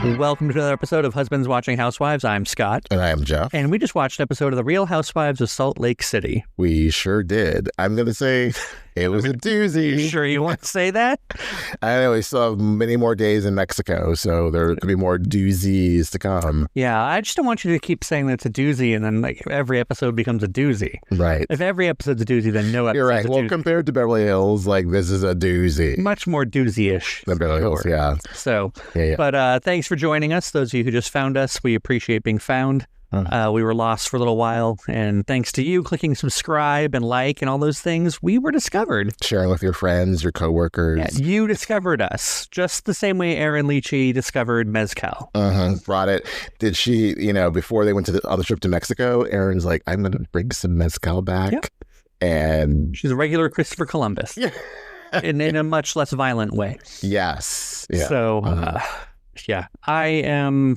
Welcome to another episode of Husbands Watching Housewives. I'm Scott. And I am Jeff. And we just watched an episode of The Real Housewives of Salt Lake City. We sure did. I'm going to say it was a doozy. You sure you want to say that? I know we still have many more days in Mexico, so there could be more doozies to come. Yeah, I just don't want you to keep saying that it's a doozy and then like every episode becomes a doozy. Right. If every episode's a doozy, then no episode's You're right. a Well, doozy. compared to Beverly Hills, like this is a doozy. Much more doozy-ish. Than Beverly Hills, yeah. So, Yeah. But thanks for joining us. Those of you who just found us, we appreciate being found. We were lost for a little while, and thanks to you clicking subscribe and like and all those things, we were discovered. Sharing with your friends, your coworkers. Yeah, you discovered us, just the same way Erin Leachy discovered Mezcal. Brought it. Did she, before they went on the trip to Mexico, Erin's like, I'm going to bring some Mezcal back. Yep. And She's a regular Christopher Columbus. Yeah. in a much less violent way. Yes. Yeah. So, yeah, I am...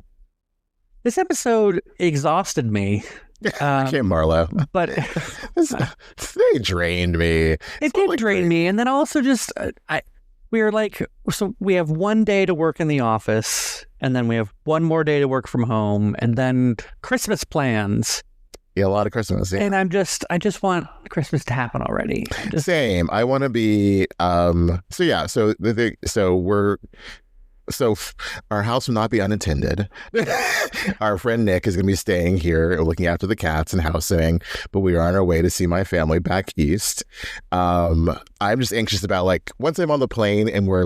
This episode exhausted me. Okay, Marlo. But They drained me. it did drain me. And then also just, we were like, so we have one day to work in the office, and then we have one more day to work from home, and then Christmas plans. Yeah, a lot of Christmas. Yeah. And I just want Christmas to happen already. Same. I want to be, So our house will not be unattended. Our friend Nick is going to be staying here, looking after the cats and house sitting, but we are on our way to see my family back east. I'm just anxious about once I'm on the plane and we're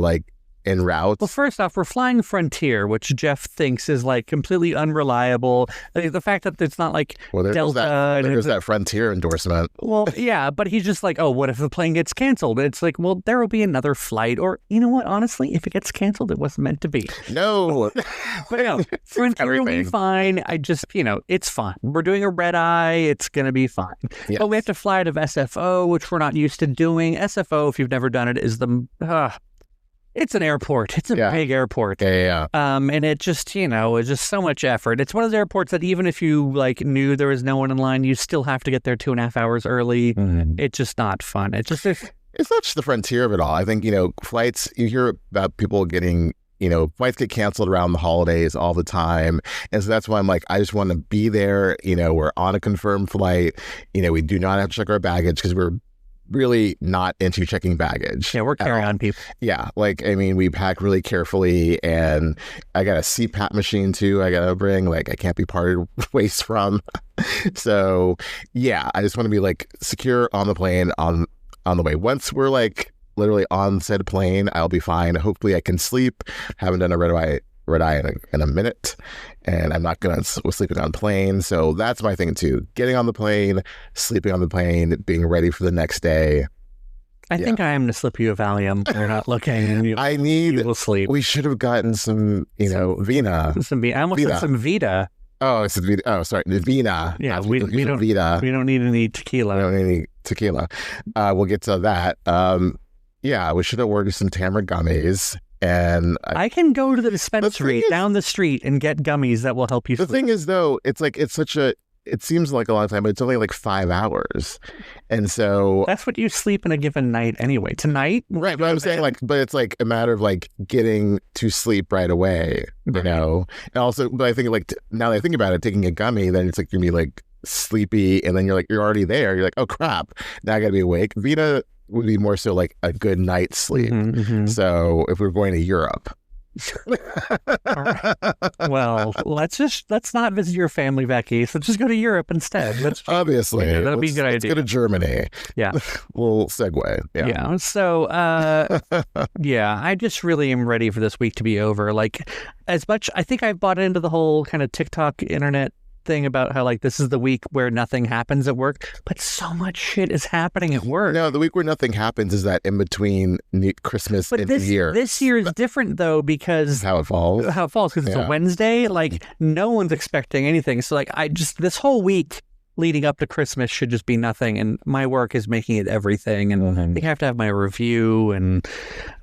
en route. Well, first off, we're flying Frontier, which Jeff thinks is completely unreliable. The fact that it's not Delta. There's that Frontier endorsement. Well, yeah, but he's just oh, what if the plane gets canceled? It's well, there will be another flight. Or, you know what, honestly, if it gets canceled, it wasn't meant to be. No. But Frontier will be fine. I just, it's fine. We're doing a red eye. It's going to be fine. Yes. But we have to fly out of SFO, which we're not used to doing. SFO, if you've never done it, is it's an airport. It's a big airport. Yeah. And it just, it's just so much effort. It's one of those airports that even if you knew there was no one in line, you still have to get there 2.5 hours early. Mm-hmm. It's just not fun. It's not just the Frontier of it all. I think, flights, you hear about people getting, flights get canceled around the holidays all the time. And so that's why I'm I just want to be there. We're on a confirmed flight. We do not have to check our baggage because we're really not into checking baggage. Yeah, we're carry-on people. Yeah, we pack really carefully, and I got a CPAP machine too I gotta bring, I can't be parted ways from. So, yeah, I just want to be secure on the plane on the way. Once we're literally on said plane, I'll be fine. Hopefully I can sleep. Haven't done a red eye in a minute, and I'm not gonna sleeping on plane. So that's my thing too. Getting on the plane, sleeping on the plane, being ready for the next day. I think I am to slip you a Valium. You're not looking. And you will sleep. We should have gotten some, Vina. I almost said some Vita. Oh, it's Vita. Oh, sorry, Vina. Yeah, we don't Vita. We don't need any tequila. We don't need any tequila. We'll get to that. Yeah, we should have ordered some tamarind gummies. And I can go to the dispensary down the street and get gummies that will help you sleep. The thing is, though, it seems like a long time, but it's only 5 hours. And so that's what you sleep in a given night anyway. Tonight? Right. But I'm saying but it's a matter of getting to sleep right away, And also, but I think now that I think about it, taking a gummy, then it's gonna be sleepy, and then you're already there. You're oh crap, now I gotta be awake. Vita would be more so a good night's sleep. Mm-hmm. So if we're going to Europe. Right. Well, let's not visit your family back east. Let's just go to Europe instead. Obviously. Yeah, that'd be a good idea. Let's go to Germany. Yeah. We'll segue. Yeah. So, yeah, I just really am ready for this week to be over. As much, I think I've bought into the whole kind of TikTok internet thing about how this is the week where nothing happens at work, but so much shit is happening at work. No, the week where nothing happens is that in between Christmas and New Year. This year is different though because how it falls because it's a Wednesday. No one's expecting anything. So this whole week leading up to Christmas should just be nothing, and my work is making it everything. And I think I have to have my review, and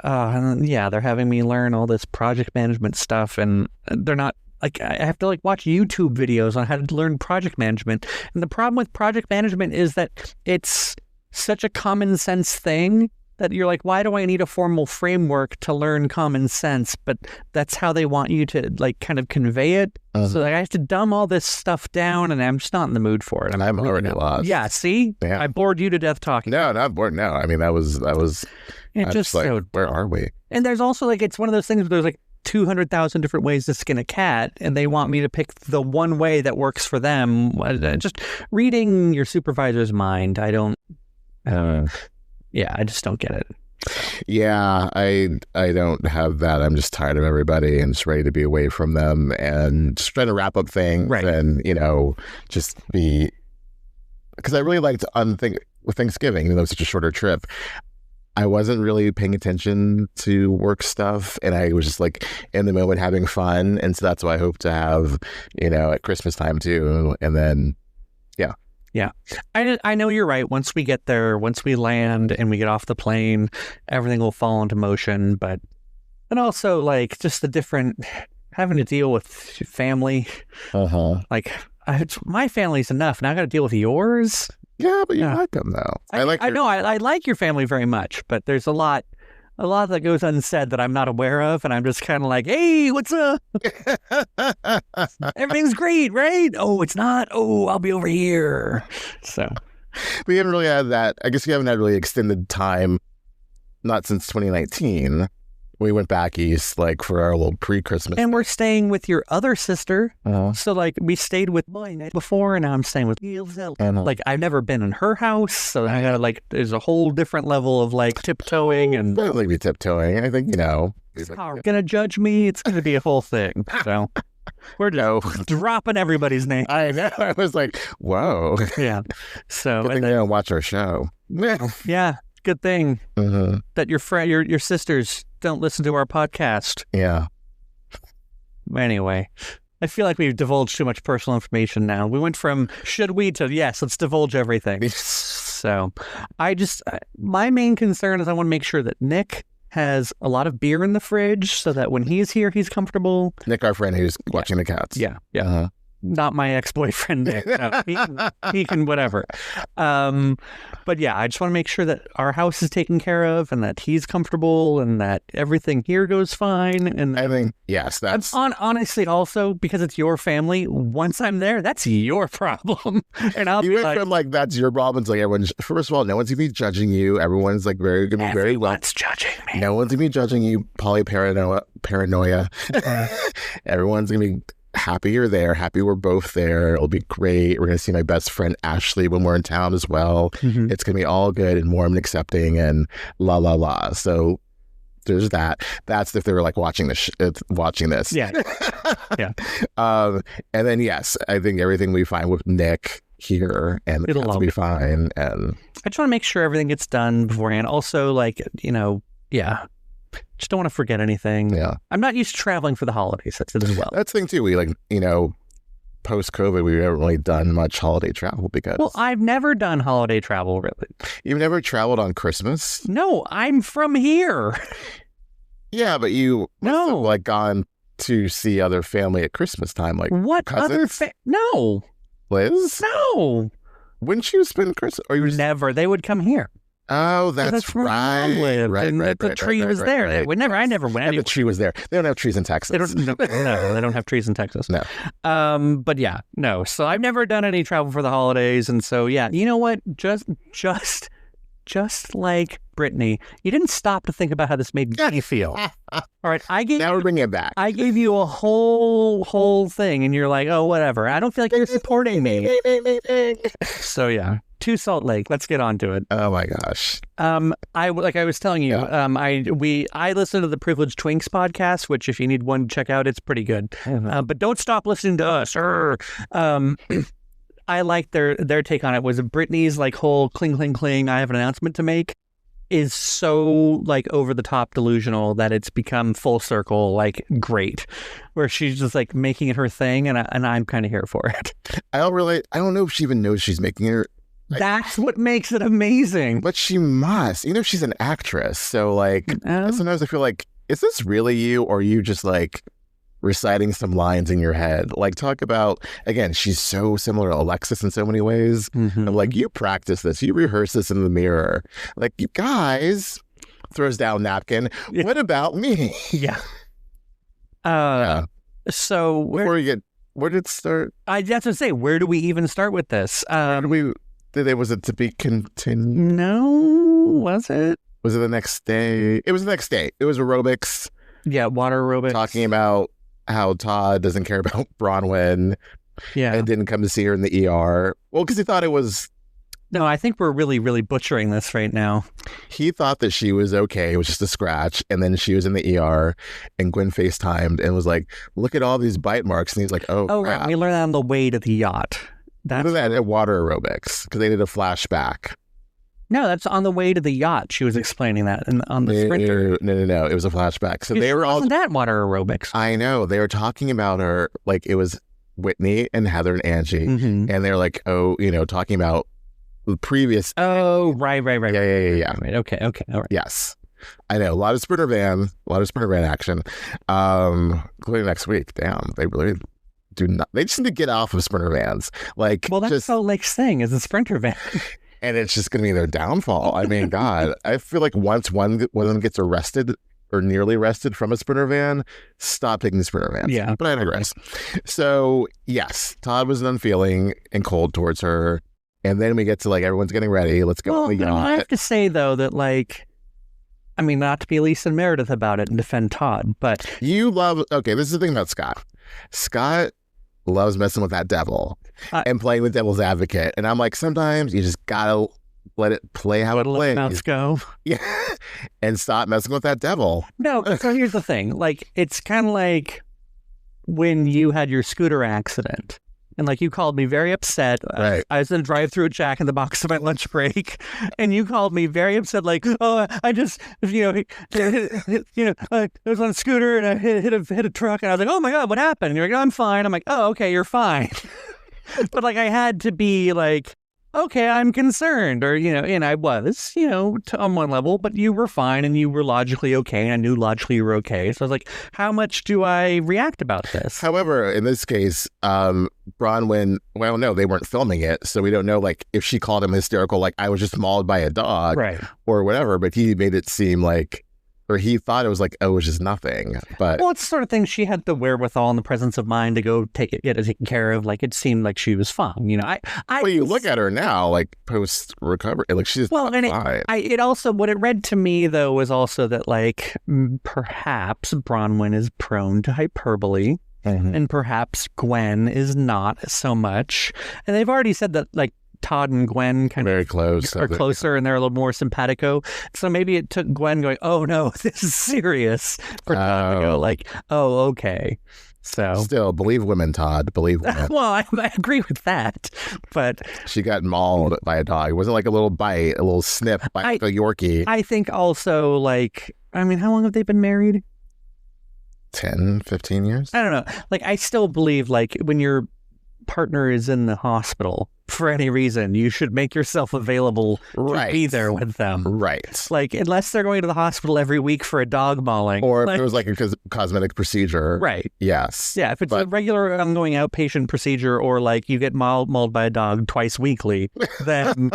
they're having me learn all this project management stuff, and they're not. I have to watch YouTube videos on how to learn project management. And the problem with project management is that it's such a common sense thing that you're like, why do I need a formal framework to learn common sense? But that's how they want you to like kind of convey it. So like, I have to dumb all this stuff down, and I'm just not in the mood for it. And I'm already lost. Yeah, see? Yeah. I bored you to death talking. No, not bored. No, I mean, that was just like, so where are we? And there's also like, it's one of those things where there's like 200,000 different ways to skin a cat, and they want me to pick the one way that works for them. Just reading your supervisor's mind, I just don't get it. Yeah, I don't have that. I'm just tired of everybody and just ready to be away from them and just trying to wrap up things and, just be, because I really liked with Thanksgiving, even though it's such a shorter trip, I wasn't really paying attention to work stuff, and I was just like in the moment having fun. And so that's what I hope to have, at Christmas time too. And then, yeah, I know you're right. Once we get there, once we land and we get off the plane, everything will fall into motion. But and also like just the different having to deal with family. Like my family's enough. Now I got to deal with yours. Yeah, but you like them though. I like your family very much, but there's a lot that goes unsaid that I'm not aware of, and I'm just kind of like, hey, what's up? Everything's great, right? Oh, it's not. Oh, I'll be over here. So we haven't really had that. I guess we haven't had really extended time, not since 2019. We went back east like for our little pre-Christmas. And we're staying with your other sister. So like we stayed with mine before, and now I'm staying with like I've never been in her house, so I gotta like there's a whole different level of like tiptoeing and I don't think we tiptoeing. I think gonna judge me. It's gonna be a whole thing. So we're just dropping everybody's name. I know. I was like, whoa. Yeah. So good thing they don't watch our show. Yeah. Good thing that your sisters don't listen to our podcast. Yeah. Anyway, I feel like we've divulged too much personal information now. We went from should we to yes, let's divulge everything. So my main concern is I want to make sure that Nick has a lot of beer in the fridge so that when he's here, he's comfortable. Nick, our friend who's watching the cats. Yeah. Yeah. Not my ex-boyfriend, Nick. No, he can whatever. But yeah, I just want to make sure that our house is taken care of and that he's comfortable and that everything here goes fine. And I think, yes, that's... honestly, also, because it's your family, once I'm there, that's your problem. And I'll be like... from like, that's your problem. It's like everyone's... First of all, no one's going to be judging you. Everyone's like going to be very well... Everyone's judging me. No one's going to be judging you. Paranoia. Everyone's going to be... happy you're there, happy we're both there. It'll be great. We're going to see my best friend Ashley when we're in town as well. It's going to be all good and warm and accepting and la la la. So there's that. That's if they were like watching this. Yeah. Yeah. And then yes, I think everything we find with Nick here and it'll all be fine. And I just want to make sure everything gets done beforehand. Also, like yeah. Just don't want to forget anything. Yeah. I'm not used to traveling for the holidays. That's it as well. That's the thing too. We post-COVID, we haven't really done much holiday travel because... Well, I've never done holiday travel, really. You've never traveled on Christmas? No, I'm from here. Yeah, but you must have, like gone to see other family at Christmas time, like what cousins? No. Liz? No. Wouldn't you spend Christmas? Or you never. They would come here. Oh, that's right. The tree was there. I never went. And the tree was there. They don't have trees in Texas. They don't have trees in Texas. No. But yeah, no. So I've never done any travel for the holidays, and so yeah, you know what? Just like Britani, you didn't stop to think about how this made me feel. All right, now we're bringing it back. I gave you a whole thing, and you're like, oh, whatever. I don't feel like you're supporting me. So yeah. To Salt Lake. Let's get on to it. Oh my gosh. I was telling you, I listen to the Privileged Twinks podcast, which if you need one to check out, it's pretty good. But don't stop listening to us. I like their take on it. Was Britney's like whole cling cling cling, I have an announcement to make, is so like over the top delusional that it's become full circle like great, where she's just like making it her thing, and I'm kind of here for it. I don't know if she even knows she's making it. That's what makes it amazing. But she must. She's an actress. So, like, sometimes I feel like, is this really you? Or are you just, like, reciting some lines in your head. Like, talk about, again, she's so similar to Alexis in so many ways. Mm-hmm. I'm like, you practice this, you rehearse this in the mirror. Like, you guys, throws down napkin. Yeah. What about me? Yeah. Yeah. So Before we get, where did it start? I have to say, where do we even start with this? Was it to be continued? No, was it? Was it the next day? It was the next day. It was aerobics. Yeah, water aerobics. Talking about how Todd doesn't care about Bronwyn. Yeah. And didn't come to see her in the ER. Well, because he thought it was... No, I think we're really, really butchering this right now. He thought that she was okay. It was just a scratch. And then she was in the ER and Gwen FaceTimed and was like, look at all these bite marks. And he's like, oh, crap. Right. We learned that on the way to the yacht. That's that at water aerobics because they did a flashback. No, that's on the way to the yacht. She was explaining that on the Sprinter. No. It was a flashback. So they were all... Wasn't that water aerobics? I know. They were talking about her like it was Whitney and Heather and Angie. Mm-hmm. And they're like, talking about the previous... Oh, right. Yeah. Right. Okay. All right. Yes. I know. A lot of Sprinter van action. Including next week. Damn. They really... do not. They just need to get off of Sprinter vans. Like, well, that's Salt Lake saying is a Sprinter van, and it's just going to be their downfall. I mean, God, I feel like once one of them gets arrested or nearly arrested from a Sprinter van, stop taking the Sprinter vans. Yeah, but I digress. So yes, Todd was unfeeling and cold towards her, and then we get to like everyone's getting ready. Let's go. Well, I have to say though that like. I mean, not to be Lisa and Meredith about it and defend Todd, but you love. Okay, this is the thing about Scott. Scott loves messing with that devil and playing the devil's advocate. And I'm like, sometimes you just gotta let it play how it plays. Let's go. Yeah. And stop messing with that devil. No, so here's the thing. Like, it's kind of like when you had your scooter accident. And like you called me very upset. Right. I was in a drive-through at Jack in the Box on my lunch break, and you called me very upset. Like, oh, I just, I was on a scooter and I hit a truck, and I was like, oh my God, what happened? And you're like, oh, I'm fine. I'm like, oh, okay, you're fine. But like I had to be like, okay, I'm concerned, or and I was, on one level, but you were fine and you were logically okay, and I knew logically you were okay. So I was like, how much do I react about this? However, in this case, Bronwyn, well, no, they weren't filming it, so we don't know like if she called him hysterical, like I was just mauled by a dog, right, or whatever. But he made it seem like, or he thought it was like, oh, it was just nothing. But well, it's the sort of thing she had the wherewithal and the presence of mind to go get it taken care of. Like it seemed like she was fine. Well, you look at her now, like post recovery, like she's fine. It also, what it read to me though was also that like perhaps Bronwyn is prone to hyperbole, and perhaps Gwen is not so much. And they've already said that like Todd and Gwen kind very of close are closer, and they're a little more simpatico. So maybe it took Gwen going, oh no, this is serious, for Todd to go like, oh, okay. So still, believe women, Todd. Believe women. Well, I agree with that, but she got mauled by a dog. It wasn't like a little bite, a little snip by a Yorkie. I think also like, I mean, how long have they been married? 10, 15 years? I don't know. Like, I still believe like when your partner is in the hospital for any reason, you should make yourself available to be there with them. Right. Like, unless they're going to the hospital every week for a dog mauling. Or if it was like a cosmetic procedure. Right. Yes. Yeah, if it's a regular ongoing outpatient procedure, or like you get mauled by a dog twice weekly, then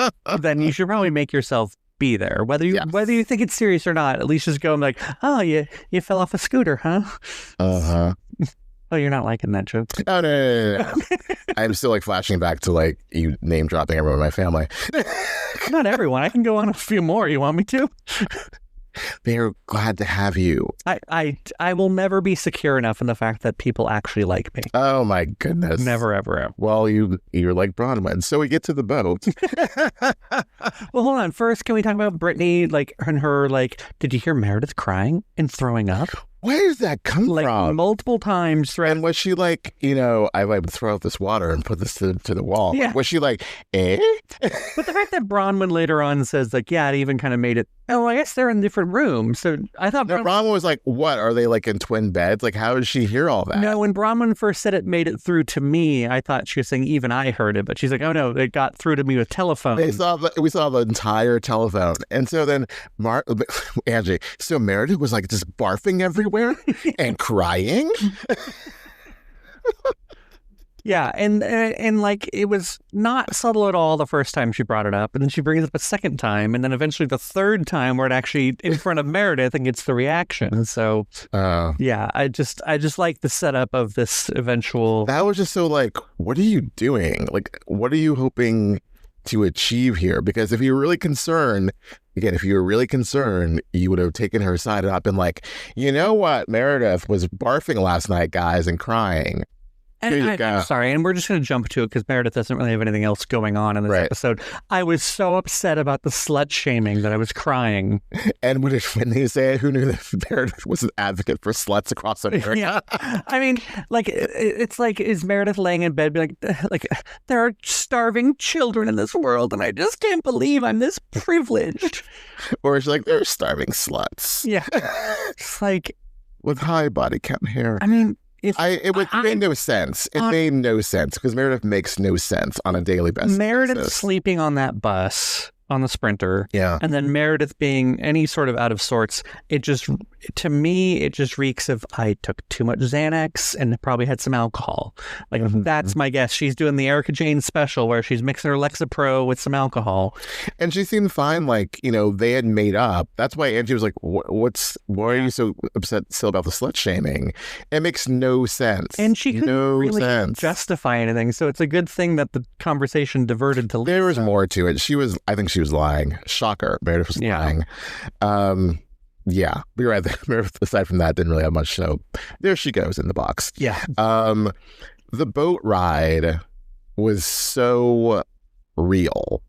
you should probably make yourself be there. Whether you think it's serious or not, at least just go and like, oh, you fell off a scooter, huh? Uh-huh. Oh, you're not liking that joke? Oh, no. I'm still like flashing back to like you name dropping everyone in my family. Not everyone. I can go on a few more. You want me to? They're glad to have you. I will never be secure enough in the fact that people actually like me. Oh my goodness. Never, ever. Well, you're like Bronwyn. So we get to the boat. Well, hold on. First, can we talk about Britani, like, and her, like, did you hear Meredith crying and throwing up? Where does that come from? Multiple times. And was she like, I would throw out this water and put this to the wall. Yeah. Was she like, eh? But the fact that Bronwyn later on says, like, yeah, it even kind of made it Oh, I guess they're in different rooms. So I thought Bronwyn was like, what? Are they like in twin beds? Like, how did she hear all that? No, when Bronwyn first said it made it through to me, I thought she was saying even I heard it. But she's like, oh, no, it got through to me with telephone. We saw the entire telephone. And so then Angie, so Meredith was like just barfing everywhere and crying. Yeah, and like it was not subtle at all the first time she brought it up, and then she brings it up a second time, and then eventually the third time where it actually in front of Meredith and gets the reaction. So yeah, I just like the setup of this eventual. That was just so like, what are you doing? Like, what are you hoping to achieve here? Because if you were really concerned, you would have taken her side and not been like, you know what, Meredith was barfing last night, guys, and crying. I'm sorry, and we're just going to jump to it because Meredith doesn't really have anything else going on in this episode. I was so upset about the slut shaming that I was crying. And when they say it, who knew that Meredith was an advocate for sluts across America? Yeah, I mean, like it's like, is Meredith laying in bed being like there are starving children in this world, and I just can't believe I'm this privileged. Or is she like, there are starving sluts? Yeah, it's like with high body count hair. I mean. It made no sense. It made no sense because Meredith makes no sense on a daily basis. Meredith sleeping on that bus on the Sprinter. Yeah. And then Meredith being any sort of out of sorts. To me, it just reeks of I took too much Xanax and probably had some alcohol. Like, that's my guess. She's doing the Erica Jane special where she's mixing her Lexapro with some alcohol. And she seemed fine. Like, they had made up. That's why Angie was like, why are you so upset still about the slut shaming? It makes no sense. And she couldn't really justify anything. So it's a good thing that the conversation diverted to Lisa. There was more to it. I think she was lying. Shocker. Meredith was lying. Yeah, but you're right. Meredith, aside from that, didn't really have much. So there she goes in the box. Yeah. The boat ride was so real.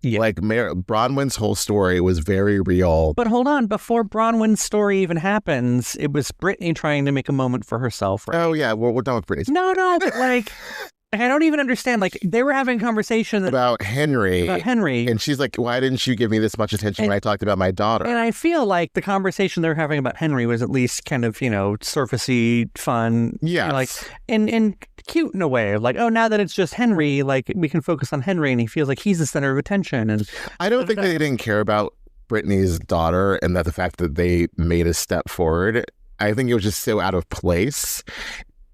Yeah. Like Bronwyn's whole story was very real. But hold on, before Bronwyn's story even happens, it was Britani trying to make a moment for herself. Right? Oh yeah, we're done with Britney. No, but like. I don't even understand. Like, they were having a conversation about Henry. And she's like, why didn't you give me this much attention when I talked about my daughter? And I feel like the conversation they were having about Henry was at least kind of, surfacey, fun. Yeah. Like, and cute in a way. Like, oh, now that it's just Henry, like, we can focus on Henry and he feels like he's the center of attention. And I don't think they didn't care about Brittany's daughter and that the fact that they made a step forward. I think it was just so out of place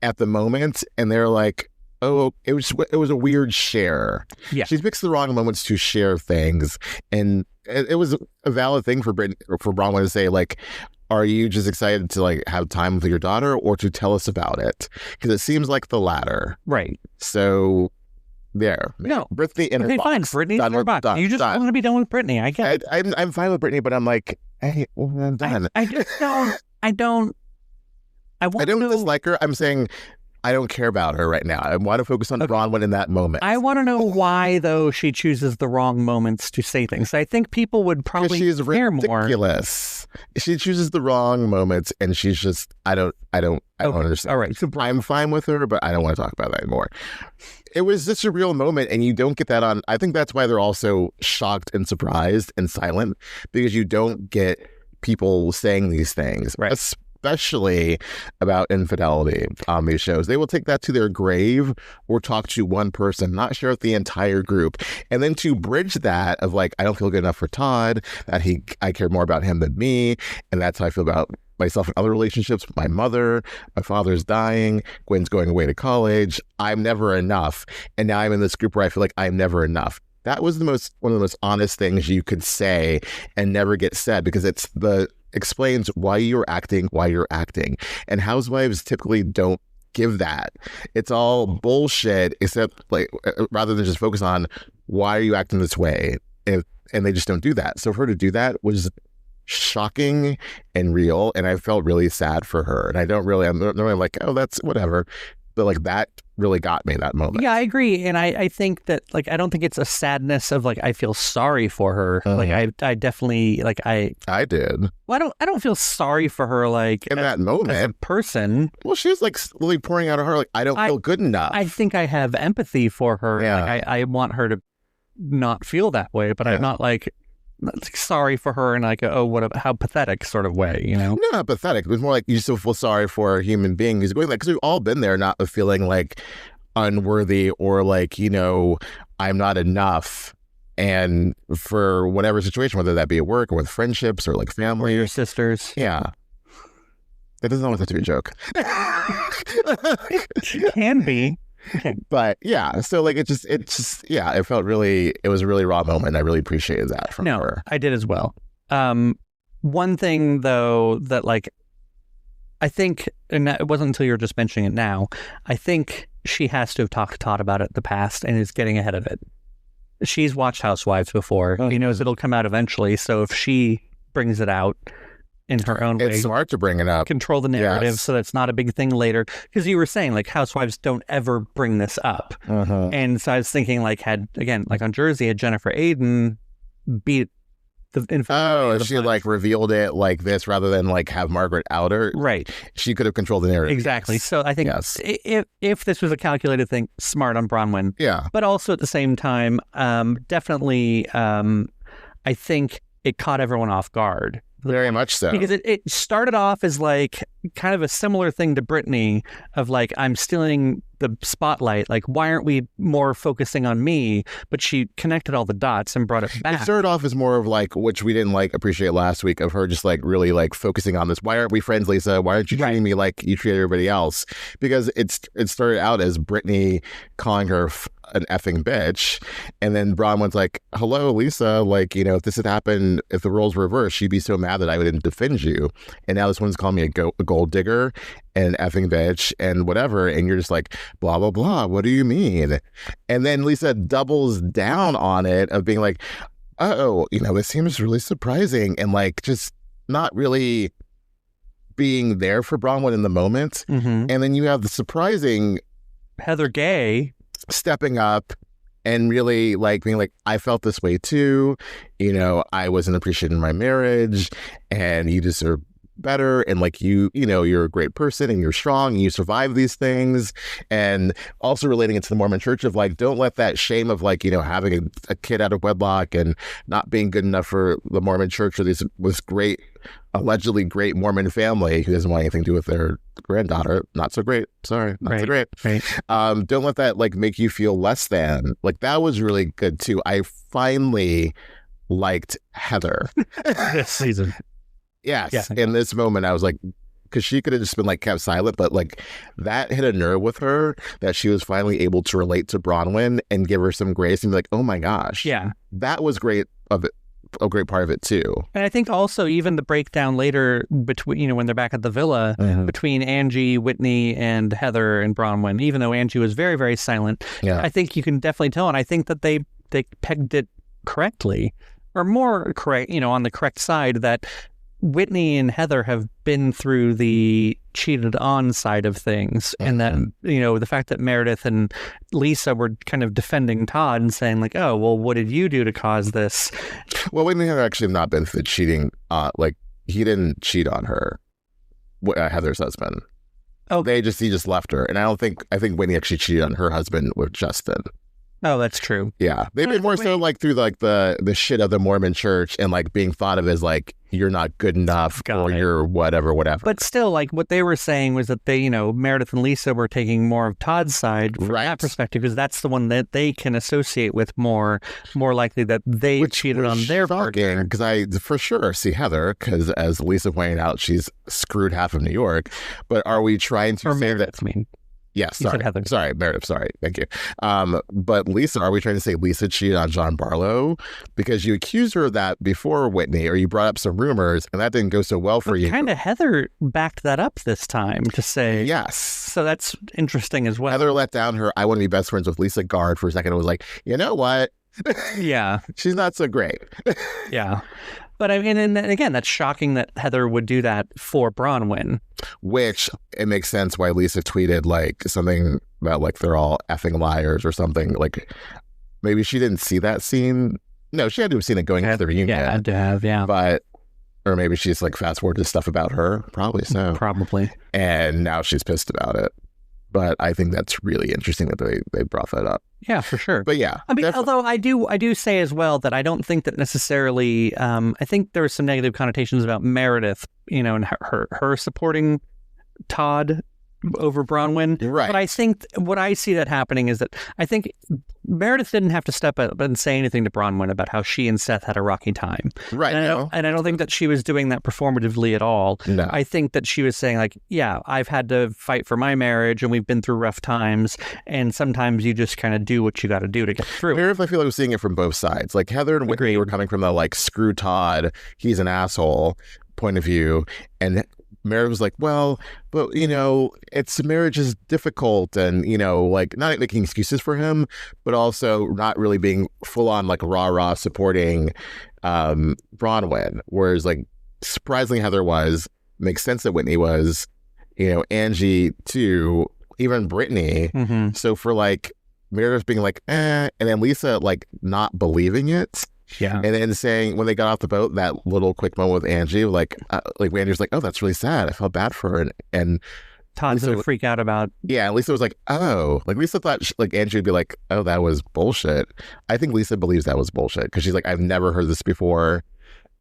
at the moment. And they're like, oh, it was a weird share. Yeah, she's mixed the wrong moments to share things, and it was a valid thing for Bronwyn to say, like, are you just excited to like have time with your daughter, or to tell us about it? Because it seems like the latter, right? So there, no, Britney in her box. Fine, Britney's in her box. You just want to be done with Britney. I get it. I'm fine with Britney, but I'm like, hey, I'm done. I just don't. I don't dislike her. I'm saying, I don't care about her right now. I want to focus on Bronwyn in that moment. I want to know why, though, she chooses the wrong moments to say things. I think people would probably care more. Ridiculous. She chooses the wrong moments, and she's just, I don't understand. All right. So I'm fine with her, but I don't want to talk about that anymore. It was just a real moment, and you don't get that on. I think that's why they're also shocked and surprised and silent, because you don't get people saying these things. Right. Especially about infidelity on these shows. They will take that to their grave or talk to one person, not share with the entire group. And then to bridge that of like, I don't feel good enough for Todd, that I care more about him than me. And that's how I feel about myself in other relationships with my mother. My father's dying. Gwen's going away to college. I'm never enough. And now I'm in this group where I feel like I'm never enough. That was one of the most honest things you could say and never get said, because explains why you're acting. And Housewives typically don't give that. It's all bullshit, except like rather than just focus on why are you acting this way, and they just don't do that. So for her to do that was shocking and real, and I felt really sad for her. And I'm really like, oh, that's whatever. But like that really got me that moment. Yeah, I agree. And I think that like, I don't think it's a sadness of like, I feel sorry for her. Like I definitely like, I did. Well, I don't feel sorry for her. Like in that moment as a person. Well, she was like really pouring out of her. Like, I don't feel good enough. I think I have empathy for her. Yeah. Like, I want her to not feel that way, but I'm not like, sorry for her in like how pathetic sort of way, you know? No, not pathetic. It was more like you still feel sorry for a human being who's going, like, because we've all been there, not feeling like unworthy or like, you know, I'm not enough. And for whatever situation, whether that be at work or with friendships or like family. Or your sisters. Yeah. That doesn't always have to be a joke. It can be. But yeah, so like it just yeah, it was a really raw moment. I really appreciated that from her. I did as well. One thing though that like I think, and it wasn't until you were just mentioning it now, I think she has to have talked to Todd about it in the past and is getting ahead of it. She's watched Housewives before. He knows it'll come out eventually. So if she brings it out in her own way, it's smart to bring it up. Control the narrative so that's not a big thing later. Because you were saying like Housewives don't ever bring this up. And so I was thinking like on Jersey, had Jennifer Aiden beat the she like revealed it like this rather than like have Margaret out her. Right. She could have controlled the narrative. Exactly. So I think if this was a calculated thing, smart on Bronwyn. Yeah. But also at the same time, definitely, I think it caught everyone off guard. Very much so. Because it started off as like kind of a similar thing to Britani of like, I'm stealing the spotlight. Like, why aren't we more focusing on me? But she connected all the dots and brought it back. It started off as more of like, which we didn't like appreciate last week, of her just like really like focusing on this. Why aren't we friends, Lisa? Why aren't you treating me like you treat everybody else? Because it started out as Britani calling her an effing bitch. And then Bronwyn's like, hello, Lisa. Like, you know, if this had happened, if the roles were reversed, she'd be so mad that I wouldn't defend you. And now this one's calling me a gold digger and effing bitch and whatever. And you're just like, blah, blah, blah. What do you mean? And then Lisa doubles down on it of being like, oh, you know, this seems really surprising. And like, just not really being there for Bronwyn in the moment. And then you have the surprising Heather Gay stepping up and really like being like, I felt this way too. You know, I wasn't appreciated in my marriage and you deserve better. And like, you know, you're a great person and you're strong and you survive these things. And also relating it to the Mormon church of like, don't let that shame of like, you know, having a kid out of wedlock and not being good enough for the Mormon church or this great, allegedly great Mormon family who doesn't want anything to do with their granddaughter. Not so great. Sorry. Not so great. Don't let that like make you feel less than. Like that was really good too. I finally liked Heather this season. Yes. Yeah. In this moment, I was like, because she could have just been like kept silent, but like that hit a nerve with her that she was finally able to relate to Bronwyn and give her some grace and be like, oh my gosh. Yeah. That was great of it. A great part of it too. And I think also even the breakdown later between, you know, when they're back at the villa between Angie, Whitney, and Heather and Bronwyn, even though Angie was very, very silent, I think you can definitely tell. And I think that they pegged it correctly, or more correct, you know, on the correct side, that Whitney and Heather have been through the cheated on side of things. And that, you know, the fact that Meredith and Lisa were kind of defending Todd and saying like, oh, well, what did you do to cause this? Well, Whitney and Heather actually have not been through the cheating. Like he didn't cheat on her, Heather's husband. Oh, he just left her. And I think Whitney actually cheated on her husband with Justin. Oh, that's true. Yeah. They've been more so like through like the shit of the Mormon church and like being thought of as like, you're not good enough you're whatever. But still, like what they were saying was that they, you know, Meredith and Lisa were taking more of Todd's side from that perspective, because that's the one that they can associate with more likely that they cheated on their partner. Because I for sure see Heather, because as Lisa pointed out, she's screwed half of New York. But are we trying to or say Meredith, that? I mean. Yes, sorry, Meredith, sorry, thank you. But Lisa, are we trying to say Lisa cheated on John Barlow? Because you accused her of that before Whitney, or you brought up some rumors, and that didn't go so well for you. Kind of Heather backed that up this time to say... Yes. So that's interesting as well. Heather let down her, I want to be best friends with Lisa guard for a second. It was like, you know what? Yeah. She's not so great. Yeah. But I mean, and again, that's shocking that Heather would do that for Bronwyn. Which it makes sense why Lisa tweeted like something about like they're all effing liars or something. Like maybe she didn't see that scene. No, she had to have seen it going into the reunion. Yeah, had to have, yeah. But or maybe she's like fast forward to stuff about her. Probably so. Probably. And now she's pissed about it. But I think that's really interesting that they brought that up. Yeah, for sure. But yeah, I mean, although I do say as well that I don't think that necessarily. I think there were some negative connotations about Meredith, and her supporting Todd over Bronwyn. Right. But I think what I see that happening is that I think Meredith didn't have to step up and say anything to Bronwyn about how she and Seth had a rocky time. Right. And I don't think that she was doing that performatively at all. No. I think that she was saying like, yeah, I've had to fight for my marriage and we've been through rough times. And sometimes you just kind of do what you got to do to get through. Meredith, I feel like I was seeing it from both sides. Like Heather and Whitney were coming from the like, screw Todd, he's an asshole point of view. And Meredith was like, well, but, it's marriage is difficult and, like not making excuses for him, but also not really being full on like rah-rah supporting Bronwyn. Whereas like surprisingly Heather makes sense that Whitney was, Angie too, even Britani. Mm-hmm. So for like Meredith being like, and then Lisa like not believing it. Yeah. And then saying when they got off the boat, that little quick moment with Angie, like Angie was like, oh, that's really sad. I felt bad for her. And Todd didn't freak out about. Yeah. And Lisa was like, oh, like Lisa thought like Angie would be like, oh, that was bullshit. I think Lisa believes that was bullshit because she's like, I've never heard this before,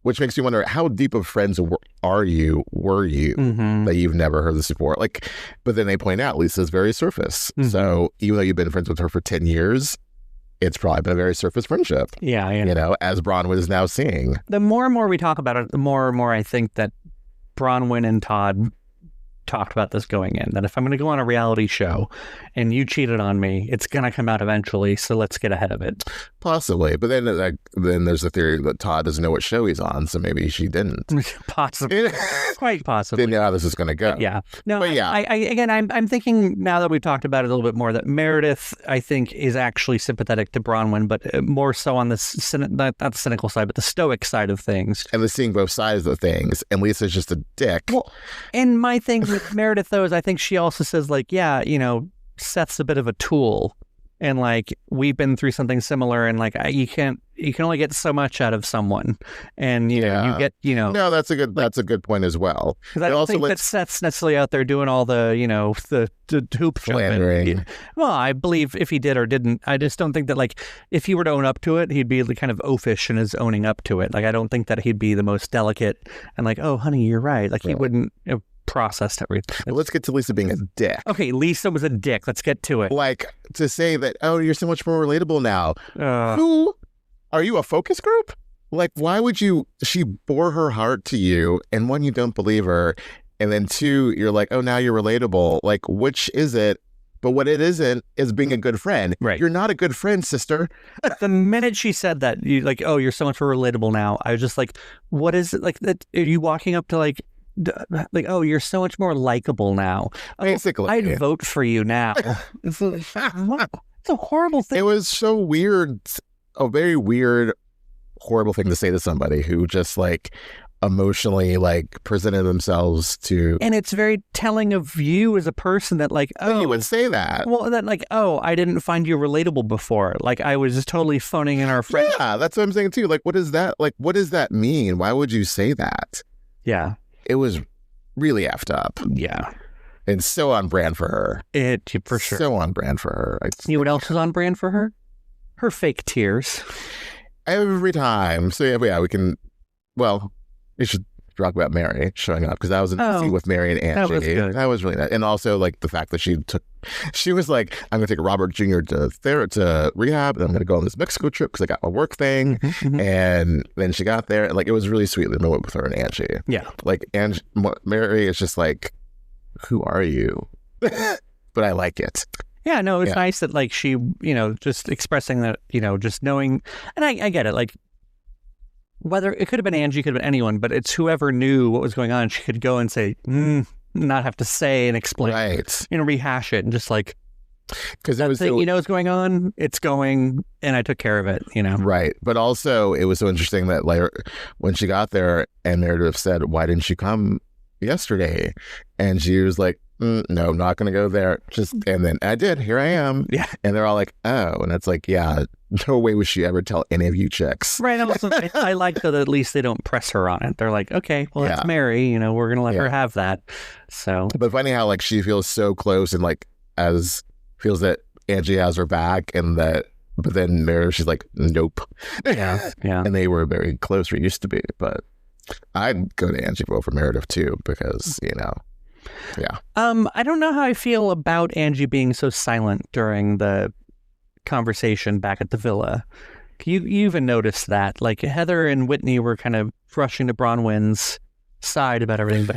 which makes you wonder how deep of friends were you Mm-hmm. that you've never heard this before. Like, but then they point out Lisa's very surface. Mm-hmm. So even though you've been friends with her for 10 years, it's probably been a very surface friendship. Yeah. As Bronwyn is now seeing. The more and more we talk about it, the more and more I think that Bronwyn and Todd talked about this going in, that if I'm going to go on a reality show and you cheated on me, it's going to come out eventually, so let's get ahead of it. Possibly. But then there's a theory that Todd doesn't know what show he's on, so maybe she didn't. Possibly. Quite possibly. Didn't know how this is going to go. Yeah. No, but yeah. I'm thinking now that we've talked about it a little bit more that Meredith, I think, is actually sympathetic to Bronwyn, but more so on the, not the cynical side, but the stoic side of things. And the seeing both sides of things. And Lisa's just a dick. Well, and my thing with Meredith, though, is I think she also says, like, yeah, Seth's a bit of a tool. And, like, we've been through something similar. And, like, you can only get so much out of someone. And, you get. No, that's a good point as well. Because I don't think that Seth's necessarily out there doing all the, the hoop slandering. Well, I believe if he did or didn't, I just don't think that, like, if he were to own up to it, he'd be kind of oafish in his owning up to it. Like, I don't think that he'd be the most delicate and, like, oh, honey, you're right. Like, he wouldn't have processed everything. Well, let's get to Lisa being a dick. Okay, Lisa was a dick. Let's get to it. Like, to say that, oh, you're so much more relatable now. Who? Are you a focus group? Like, why would you? She bore her heart to you, and one, you don't believe her, and then two, you're like, oh, now you're relatable. Like, which is it? But what it isn't is being a good friend. Right. You're not a good friend, sister. The minute she said that, oh, you're so much more relatable now, I was just like, what is it? Like, that? Are you walking up to like, oh, you're so much more likable now. Basically. I'd vote for you now. It's a horrible thing. It was so weird. A very weird, horrible thing to say to somebody who just like emotionally like presented themselves to. And it's very telling of you as a person that like, oh, you would say that. Well, that like, oh, I didn't find you relatable before. Like I was just totally phoning in our friends. Yeah, that's what I'm saying too. Like, what is that? Like, what does that mean? Why would you say that? Yeah. It was really effed up. Yeah. And so on brand for her. For sure. So on brand for her. You know what else is on brand for her? Her fake tears. Every time. So yeah, we can, well, we should talk about Mary showing up because that was an easy with Mary and Angie. That was good. That was really nice. And also like the fact that she was like, I'm going to take Robert Jr. to rehab and I'm going to go on this Mexico trip because I got my work thing. Mm-hmm. And then she got there and like, it was really sweet the moment with her and Angie. Yeah. Like Mary is just like, who are you? But I like it. Yeah, no, it's nice that like she, just expressing that, just knowing, and I get it, like whether it could have been Angie, could have been anyone, but it's whoever knew what was going on. She could go and say, not have to say and explain, right? Rehash it and just like, because that was what's going on. It's going, and I took care of it. Right. But also, it was so interesting that like when she got there, and Meredith said, "Why didn't you come yesterday?" And she was like, no, I'm not going to go there. And then I did. Here I am. Yeah. And they're all like, oh. And it's like, yeah, no way would she ever tell any of you chicks. Right. Also, I like that at least they don't press her on it. They're like, okay, well, it's Mary. We're going to let her have that. So. But funny how like she feels so close and like feels that Angie has her back, and that, but then Meredith, she's like, nope. Yeah. And they were very close, or used to be, but I'd go to Angie over Meredith too, because, yeah. I don't know how I feel about Angie being so silent during the conversation back at the villa. You even noticed that, like, Heather and Whitney were kind of rushing to Bronwyn's side about everything, but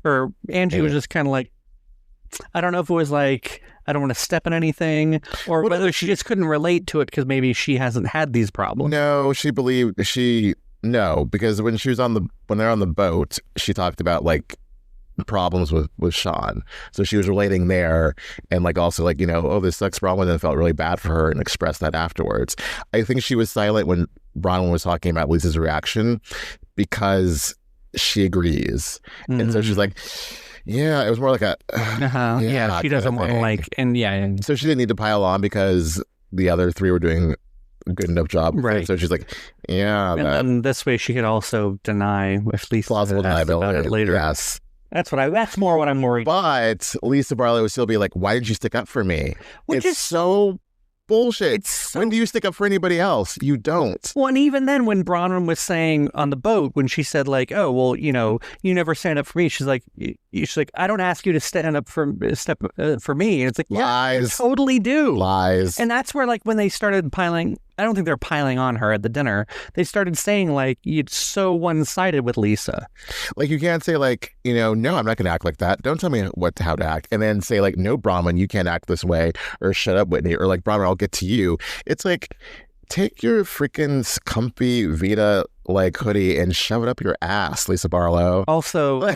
or Angie was just kind of like, I don't know if it was like, I don't want to step in anything, or whether she just couldn't relate to it because maybe she hasn't had these problems. No, because when they're on the boat, she talked about like problems with Sean, so she was relating there, and like also like, oh, this sucks, Bronwyn, and felt really bad for her and expressed that afterwards. I think she was silent when Bronwyn was talking about Lisa's reaction because she agrees, and so she's like, yeah, it was more like a she doesn't want to like, and so she didn't need to pile on because the other three were doing a good enough job, right? So she's like, yeah, and this way she could also deny if Lisa plausible deniability about it later. Yes. That's more what I'm worried. But Lisa Barlow would still be like, why didn't you stick up for me? Which is so bullshit. When do you stick up for anybody else? You don't. Well, and even then, when Bronwyn was saying on the boat, when she said like, oh, well, you never stand up for me. She's like, I don't ask you to stand up for me. And it's like, lies. Yeah, I totally do. Lies. And that's where, like, when they started piling, I don't think they're piling on her at the dinner. They started saying like, it's so one-sided with Lisa. Like, you can't say like, no, I'm not going to act like that. Don't tell me how to act. And then say like, no, Bronwyn, you can't act this way, or shut up, Whitney, or like, Bronwyn, I'll get to you. It's like, take your freaking comfy Vita like hoodie and shove it up your ass, Lisa Barlow. Also,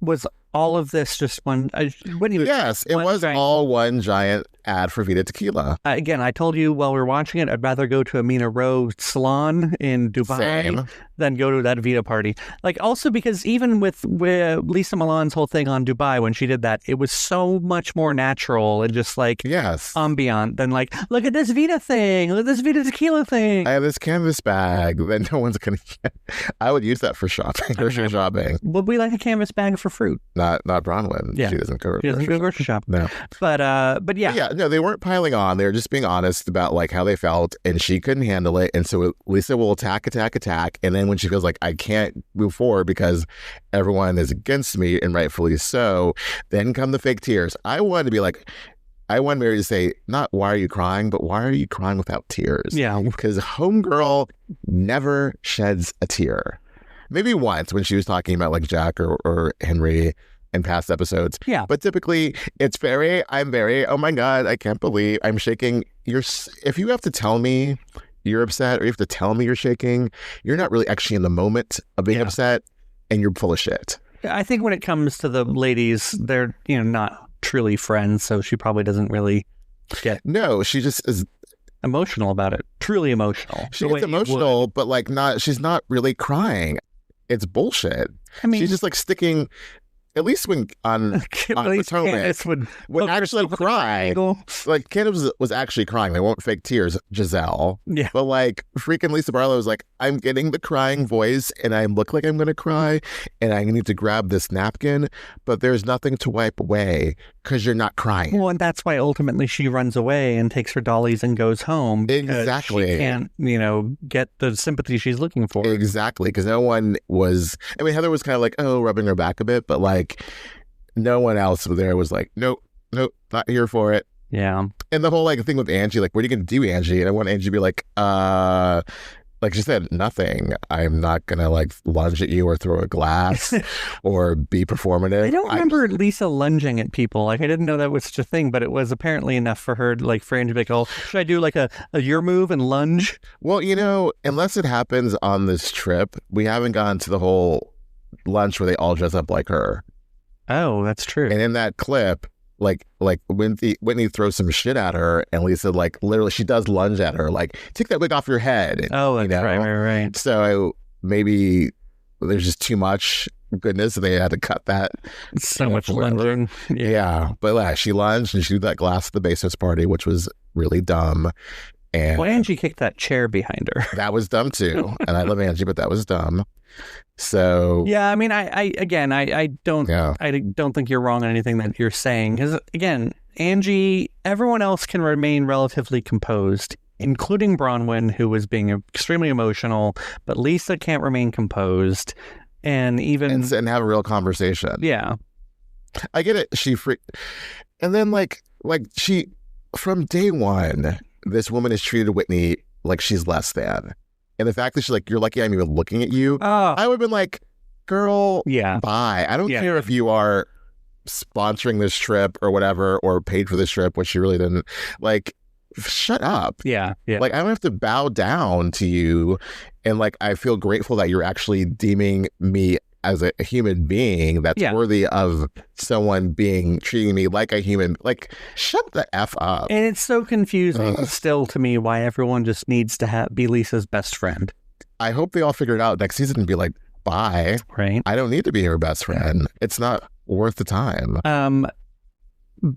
was all of this just one? Yes, it was all one giant ad for Vita Tequila. Again, I told you while we were watching it, I'd rather go to a Mina Rowe salon in Dubai than go to that Vita party. Like, also because even with Lisa Milan's whole thing on Dubai, when she did that, it was so much more natural and just like ambient than like, look at this Vita thing, look at this Vita Tequila thing. I have this canvas bag that no one's going to get. I would use that for shopping, grocery shopping. Would we like a canvas bag for fruit? Not Bronwyn. Yeah. She doesn't go grocery shop. No. But yeah. No, they weren't piling on. They were just being honest about like how they felt, and she couldn't handle it. And so Lisa will attack. And then when she feels like I can't move forward because everyone is against me, and rightfully so, then come the fake tears. I want Mary to say, not why are you crying, but why are you crying without tears? Yeah. Because homegirl never sheds a tear. Maybe once when she was talking about like Jack or Henry in past episodes. Yeah. But typically I'm very, oh my God, I can't believe I'm shaking. If you have to tell me you're upset, or you have to tell me you're shaking, you're not really actually in the moment of being upset, and you're full of shit. I think when it comes to the ladies, they're, not truly friends, so she probably doesn't really get... No, she just is... emotional about it. Truly emotional. She gets emotional, but like she's not really crying. It's bullshit. I mean... She's just like sticking... At least when on Potomac, when actually cry, like Candace was actually crying. They won't fake tears, Giselle. Yeah. But like freaking Lisa Barlow was like, I'm getting the crying voice, and I look like I'm going to cry, and I need to grab this napkin, but there's nothing to wipe away because you're not crying. Well, and that's why ultimately she runs away and takes her dollies and goes home. Exactly. She can't, get the sympathy she's looking for. Exactly. Because no one was, Heather was kind of like, rubbing her back a bit, but like no one else there was like, nope, not here for it. Yeah. And the whole like thing with Angie, like, what are you going to do, Angie? And I want Angie to be like she said, nothing. I'm not going to like lunge at you or throw a glass or be performative. I don't remember Lisa lunging at people. Like, I didn't know that was such a thing, but it was apparently enough for her, like, for Angie to be like, oh, should I do like a your move and lunge? Well, unless it happens on this trip, we haven't gone to the whole lunch where they all dress up like her. Oh, that's true. And in that clip, like Whitney throws some shit at her, and Lisa like literally she does lunge at her, like, take that wig off your head. And, that's right. So maybe there's just too much goodness, and they had to cut that. So much lunging. Yeah, but she lunged, and she did that glass at the Bezos party, which was really dumb. And well, Angie kicked that chair behind her. that was dumb too. And I love Angie, but that was dumb. So yeah, I mean, I don't think you're wrong on anything that you're saying. Because again, Angie, everyone else can remain relatively composed, including Bronwyn, who was being extremely emotional, but Lisa can't remain composed, and have a real conversation. Yeah, I get it. And then like she, from day one, this woman has treated Whitney like she's less than. And the fact that she's like, you're lucky I'm even looking at you. I would have been like, girl, bye. I don't care if you are sponsoring this trip or whatever, or paid for this trip, which she really didn't. Like, shut up. Yeah. Like, I don't have to bow down to you. And like, I feel grateful that you're actually deeming me as a human being that's worthy of someone treating me like a human. Like, shut the F up. And it's so confusing still to me why everyone just needs to be Lisa's best friend. I hope they all figure it out next season and be like, bye. Right. I don't need to be her best friend. It's not worth the time.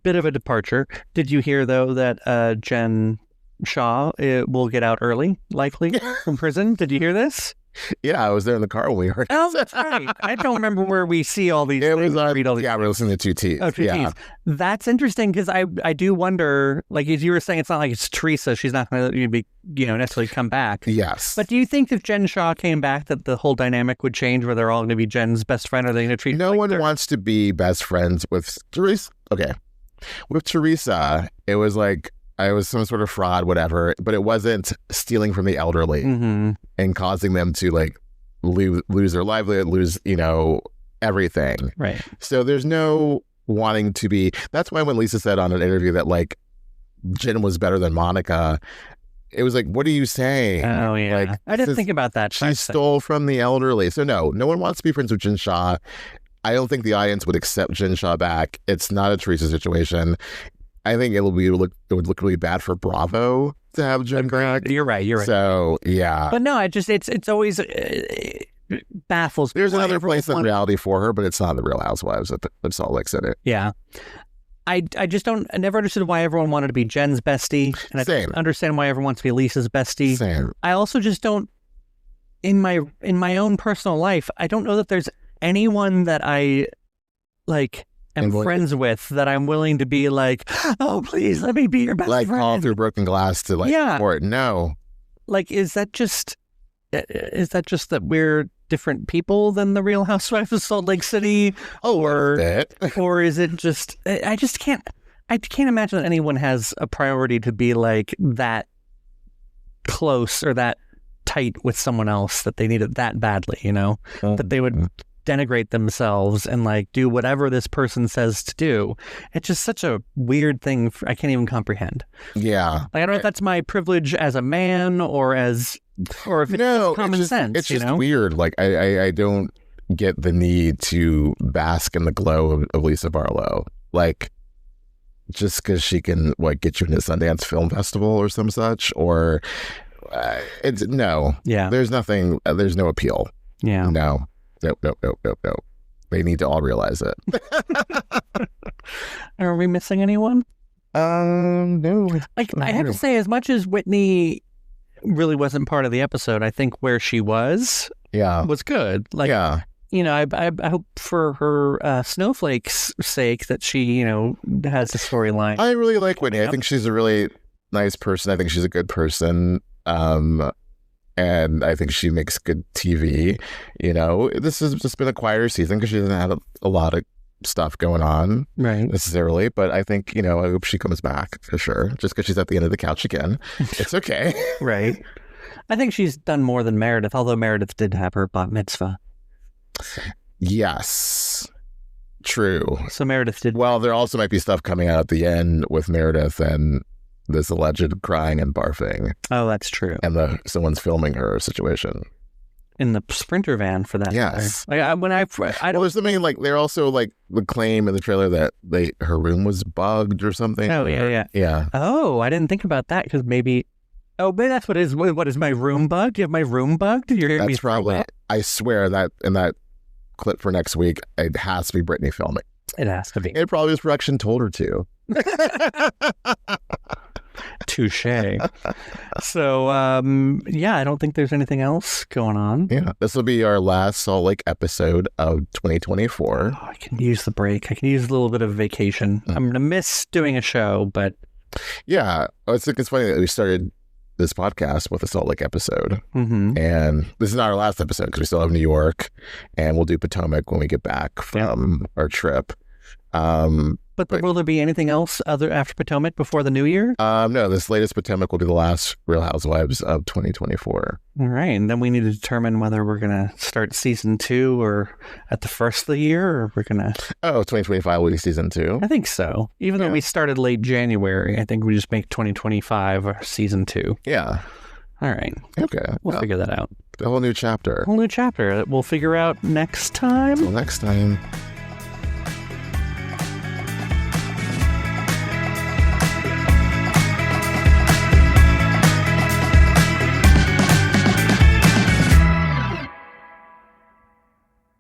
Bit of a departure. Did you hear though that Jen Shaw will get out early, likely from prison? Did you hear this? Yeah, I was there in the car when we heard it. Oh, that's right. I don't remember where we see all these. It was we're listening to Two T's. Oh, Two T's. That's interesting because I do wonder, like as you were saying, it's not like it's Teresa. She's not going to be, necessarily come back. Yes. But do you think if Jen Shaw came back that the whole dynamic would change where they're all going to be Jen's best friend? Or are they going to treat No one wants to be best friends with Teresa. Okay. With Teresa, it was like, I was some sort of fraud, whatever, but it wasn't stealing from the elderly and causing them to like lose their livelihood, lose, everything. Right. So there's no wanting to be. That's why when Lisa said on an interview that like Jen was better than Monica, it was like, what are you saying? Oh, yeah. Like, I didn't think about that. She stole from the elderly. So no one wants to be friends with Jen Shaw. I don't think the audience would accept Jen Shaw back. It's not a Teresa situation. I think it would look really bad for Bravo to have Jen back. You're right. So yeah, but no, it's always baffles. There's another place in reality for her, but it's not the Real Housewives of Salt Lake City. Yeah, I never understood why everyone wanted to be Jen's bestie, and I don't understand why everyone wants to be Lisa's bestie. Same. I also just don't. In my own personal life, I don't know that there's anyone that I like. am friends with that I'm willing to be like, oh, please let me be your best friend. Like call through broken glass to support. No. Like, is that just that we're different people than the Real Housewives of Salt Lake City? Or is it just, I can't imagine that anyone has a priority to be like that close or that tight with someone else that they need it that badly, that they would denigrate themselves and like do whatever this person says to do. It's just such a weird thing. I can't even comprehend. Yeah. Like, I don't know if that's my privilege as a man or if it's common sense. It's just weird. Like I don't get the need to bask in the glow of Lisa Barlow. Like just because she can get you into Sundance Film Festival or some such, or it's no. Yeah. There's nothing. There's no appeal. Yeah. No. Nope. They need to all realize it. Are we missing anyone? No. Like, I have to say, as much as Whitney really wasn't part of the episode, I think where she was good. Like, I hope for her snowflake's sake that she, has a storyline. I really like Whitney. I think she's a really nice person. I think she's a good person. And I think she makes good TV. This has just been a quieter season because she doesn't have a lot of stuff going on necessarily. But I think, I hope she comes back for sure. Just because she's at the end of the couch again. It's okay. Right. I think she's done more than Meredith, although Meredith did have her bat mitzvah. Yes. True. So Meredith did. Well, there also might be stuff coming out at the end with Meredith and this alleged crying and barfing. Oh, that's true. And someone's filming her situation in the Sprinter van for that. Yes. Like there's something like they're also like the claim in the trailer that her room was bugged or something. Oh yeah. Oh, I didn't think about that because maybe that's what it is. What is my room bugged? You have my room bugged? You're hearing me? That's probably. I swear that in that clip for next week, it has to be Britney filming. It has to be. It probably was production told her to. Touche. So, yeah, I don't think there's anything else going on. Yeah, this will be our last Salt Lake episode of 2024. Oh, I can use the break. I can use a little bit of vacation. I'm going to miss doing a show, but... Yeah, I think it's funny that we started this podcast with a Salt Lake episode. Mm-hmm. And this is not our last episode because we still have New York, and we'll do Potomac when we get back from our trip. But will there be anything else other after Potomac before the new year? No, this latest Potomac will be the last Real Housewives of 2024. All right, and then we need to determine whether we're going to start season 2 or at the first of the year, or we're going to... Oh, 2025 will be season 2? I think so. Even though we started late January, I think we just make 2025 our season 2. Yeah. All right. Okay. We'll figure that out. A whole new chapter. A whole new chapter that we'll figure out next time. Until next time.